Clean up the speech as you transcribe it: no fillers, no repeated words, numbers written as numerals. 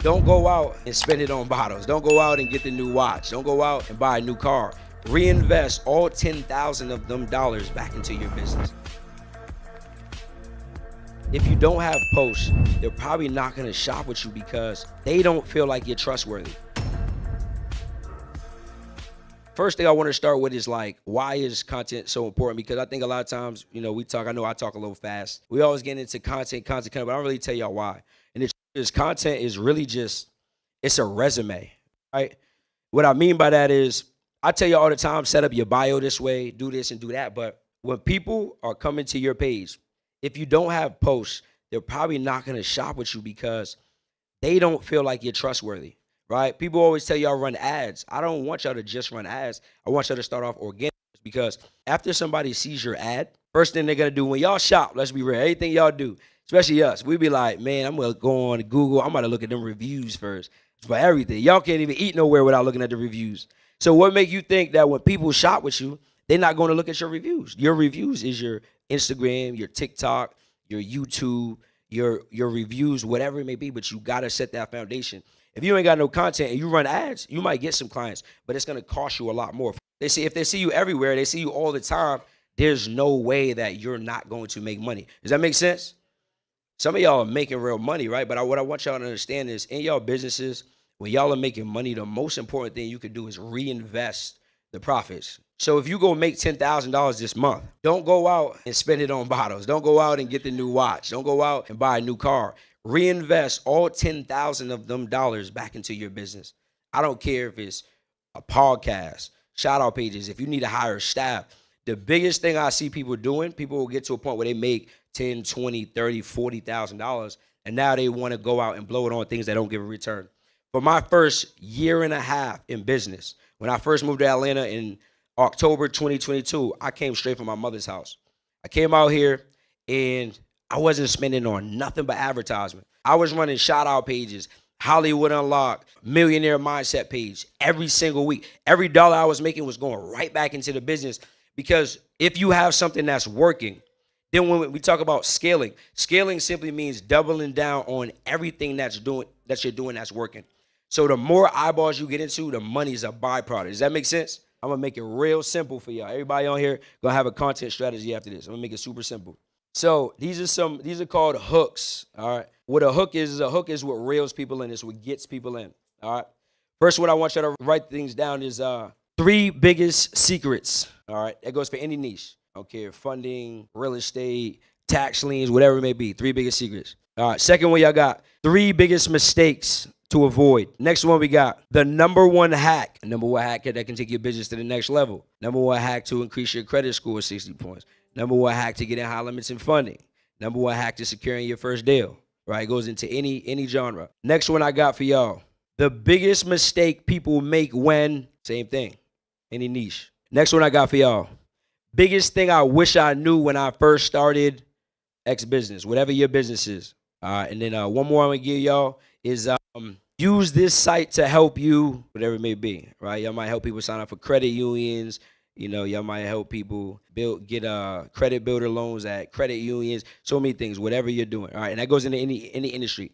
Don't go out and spend it on bottles. Don't go out and get the new watch. Don't go out and buy a new car. Reinvest all 10,000 of them dollars back into your business. If you don't have posts, they're probably not going to shop with you because they don't feel like you're trustworthy. First thing I want to start with is like, why is content so important? Because I think a lot of times, I know I talk a little fast. We always get into content, but I don't really tell y'all why. And it's is content is really just, it's a resume, right? What I mean by that is, I tell you all the time, set up your bio this way, do this and do that. But when people are coming to your page, if you don't have posts, they're probably not going to shop with you because they don't feel like you're trustworthy, right? People always tell y'all run ads. I don't want y'all to just run ads. I want y'all to start off organic because after somebody sees your ad, first thing they're going to do when y'all shop, let's be real, anything y'all do, especially us, we be like, man, I'm going to go on Google. I'm going to look at them reviews first for everything. Y'all can't even eat nowhere without looking at the reviews. So what make you think that when people shop with you, they're not going to look at your reviews? Your reviews is your Instagram, your TikTok, your YouTube, your reviews, whatever it may be, but you got to set that foundation. If you ain't got no content and you run ads, you might get some clients, but it's going to cost you a lot more. If they see you everywhere, they see you all the time, there's no way that you're not going to make money. Does that make sense? Some of y'all are making real money, right? But what I want y'all to understand is in y'all businesses, when y'all are making money, the most important thing you can do is reinvest the profits. So if you go make $10,000 this month, don't go out and spend it on bottles. Don't go out and get the new watch. Don't go out and buy a new car. Reinvest all 10,000 of them dollars back into your business. I don't care if it's a podcast, shout out pages, if you need to hire staff. The biggest thing I see people doing, people will get to a point where they make $10, $20, $30, $40,000, and now they want to go out and blow it on things that don't give a return. For my first year and a half in business, when I first moved to Atlanta in October 2022, I came straight from my mother's house. I came out here and I wasn't spending on nothing but advertisement. I was running shout out pages, Hollywood Unlocked, Millionaire Mindset page every single week. Every dollar I was making was going right back into the business because if you have something that's working, then when we talk about scaling simply means doubling down on everything that you're doing that's working. So the more eyeballs you get into, the money's a byproduct. Does that make sense? I'm gonna make it real simple for y'all. Everybody on here gonna have a content strategy after this. I'm gonna make it super simple. So these are called hooks. All right. What a hook is what reels people in. It's what gets people in. All right. First, what I want you to write things down is 3 biggest secrets. All right. That goes for any niche. Okay, funding, real estate, tax liens, whatever it may be. 3 biggest secrets. All right. Second one, y'all got 3 biggest mistakes to avoid. Next one, we got the number one hack. Number one hack that can take your business to the next level. Number one hack to increase your credit score 60 points. Number one hack to get in high limits and funding. Number one hack to securing your first deal. Right? It goes into any genre. Next one I got for y'all. The biggest mistake people make when, same thing, any niche. Next one I got for y'all. Biggest thing I wish I knew when I first started X business, whatever your business is. And then one more I'm gonna give y'all is use this site to help you, whatever it may be, right? Y'all might help people sign up for credit unions. Y'all might help people get credit builder loans at credit unions. So many things, whatever you're doing, all right? And that goes into any industry.